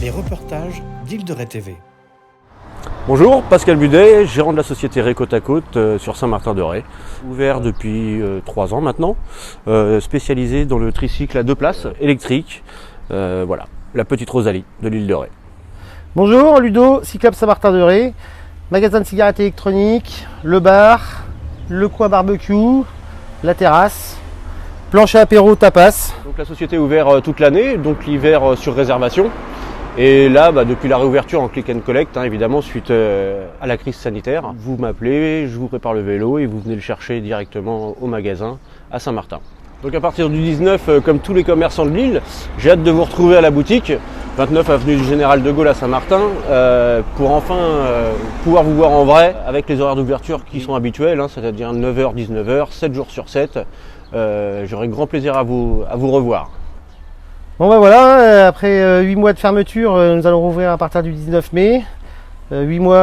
Les reportages d'Île de Ré TV. Bonjour, Pascal Budet, gérant de la société Ré Côte à Côte sur Saint-Martin-de-Ré. Ouvert depuis 3 ans maintenant, spécialisé dans le tricycle à 2 places électrique. Voilà, la petite Rosalie de l'Île de Ré. Bonjour, Ludo, Cyclope Saint-Martin-de-Ré, magasin de cigarettes électroniques, le bar, le coin barbecue, la terrasse, plancher apéro tapas. Donc la société est ouverte toute l'année, donc l'hiver sur réservation. Et là, depuis la réouverture en click and collect, évidemment, suite à la crise sanitaire, vous m'appelez, je vous prépare le vélo et vous venez le chercher directement au magasin à Saint-Martin. Donc à partir du 19, comme tous les commerçants de l'île, j'ai hâte de vous retrouver à la boutique, 29 avenue du Général de Gaulle à Saint-Martin, pour enfin pouvoir vous voir en vrai avec les horaires d'ouverture qui sont habituels, c'est-à-dire 9h, 19h, 7 jours sur 7. J'aurai grand plaisir à vous revoir. Bon ben voilà, après 8 mois de fermeture, nous allons rouvrir à partir du 19 mai. 8 mois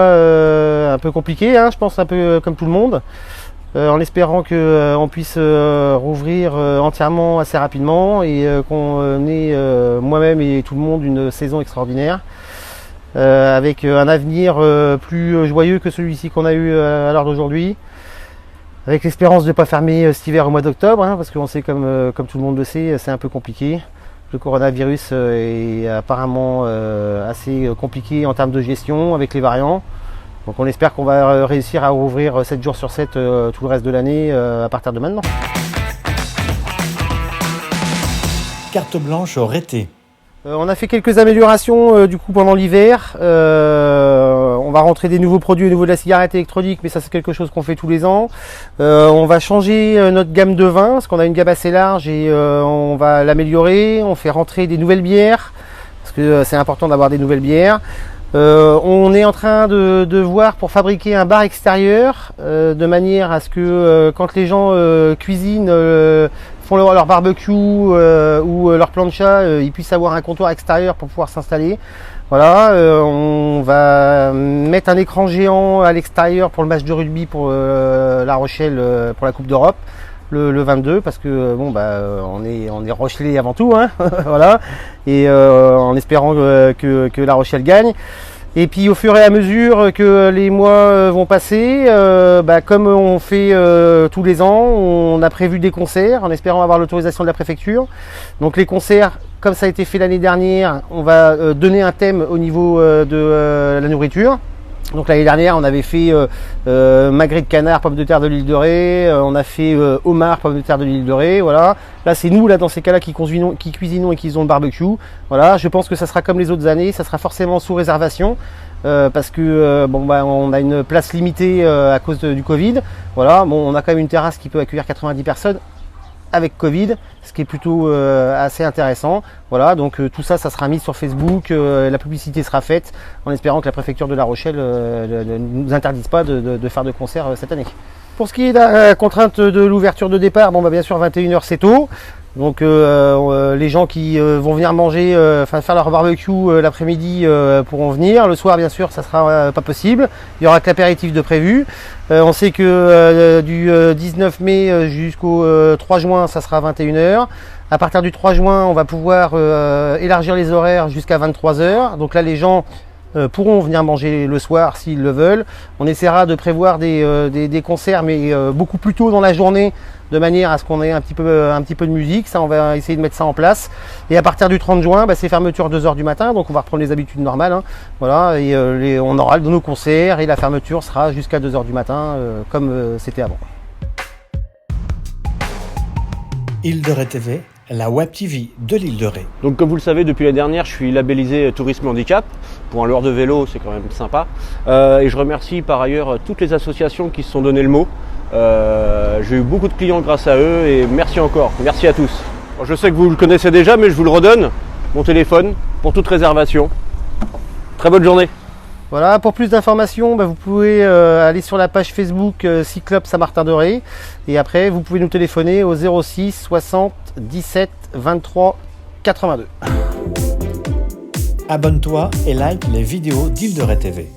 un peu compliqués, je pense un peu comme tout le monde. En espérant qu'on puisse rouvrir entièrement assez rapidement et qu'on ait moi-même et tout le monde une saison extraordinaire. Avec un avenir plus joyeux que celui-ci qu'on a eu à l'heure d'aujourd'hui. Avec l'espérance de ne pas fermer cet hiver au mois d'octobre, parce qu'on sait comme tout le monde le sait, c'est un peu compliqué. Le coronavirus est apparemment assez compliqué en termes de gestion avec les variants. Donc on espère qu'on va réussir à rouvrir 7 jours sur 7 tout le reste de l'année à partir de maintenant. Carte blanche au Rété. On a fait quelques améliorations du coup pendant l'hiver. On va rentrer des nouveaux produits au niveau de la cigarette électronique, mais ça c'est quelque chose qu'on fait tous les ans. On va changer notre gamme de vins, parce qu'on a une gamme assez large et on va l'améliorer. On fait rentrer des nouvelles bières, parce que c'est important d'avoir des nouvelles bières. On est en train de voir pour fabriquer un bar extérieur, de manière à ce que quand les gens cuisinent, font leur barbecue ou leur plancha, ils puissent avoir un comptoir extérieur pour pouvoir s'installer. Voilà, on va mettre un écran géant à l'extérieur pour le match de rugby pour La Rochelle, pour la Coupe d'Europe, le 22, parce que on est Rochelais avant tout, voilà, et en espérant que La Rochelle gagne. Et puis au fur et à mesure que les mois vont passer, comme on fait tous les ans, on a prévu des concerts en espérant avoir l'autorisation de la préfecture. Donc les concerts, comme ça a été fait l'année dernière, on va donner un thème au niveau de la nourriture. Donc l'année dernière, on avait fait magret de canard, pommes de terre de l'Île de Ré, on a fait homard, pommes de terre de l'Île de Ré, voilà. Là, c'est nous, dans ces cas-là, qui cuisinons et qui faisons le barbecue. Voilà, je pense que ça sera comme les autres années, ça sera forcément sous réservation, parce que on a une place limitée à cause du Covid. Voilà, on a quand même une terrasse qui peut accueillir 90 personnes. Avec Covid, ce qui est plutôt assez intéressant. Voilà, donc tout ça, ça sera mis sur Facebook, la publicité sera faite, en espérant que la préfecture de La Rochelle ne nous interdise pas de faire de concerts cette année. Pour ce qui est de la contrainte de l'ouverture de départ, bien sûr 21h c'est tôt. Donc les gens qui vont venir manger, faire leur barbecue l'après-midi pourront venir. Le soir, bien sûr, ça sera pas possible. Il y aura que l'apéritif de prévu. On sait que du 19 mai jusqu'au 3 juin, ça sera 21h. À partir du 3 juin, on va pouvoir élargir les horaires jusqu'à 23h. Donc là, les gens pourront venir manger le soir s'ils le veulent. On essaiera de prévoir des concerts, mais beaucoup plus tôt dans la journée, de manière à ce qu'on ait un petit peu de musique. Ça, on va essayer de mettre ça en place. Et à partir du 30 juin, c'est fermeture 2h du matin, donc on va reprendre les habitudes normales. Voilà, et on aura nos concerts et la fermeture sera jusqu'à 2h du matin, comme c'était avant. Île de Ré TV, la web TV de l'Île de Ré. Donc comme vous le savez, depuis l'année dernière, je suis labellisé Tourisme Handicap. Pour un loueur de vélo, c'est quand même sympa. Et je remercie par ailleurs toutes les associations qui se sont donné le mot. J'ai eu beaucoup de clients grâce à eux et merci encore. Merci à tous. Je sais que vous le connaissez déjà, mais je vous le redonne. Mon téléphone pour toute réservation. Très bonne journée. Voilà, pour plus d'informations, vous pouvez aller sur la page Facebook Cyclope Saint-Martin-de-Ré. Et après, vous pouvez nous téléphoner au 06 60 17 23 82. Abonne-toi et like les vidéos d'Île de Ré TV.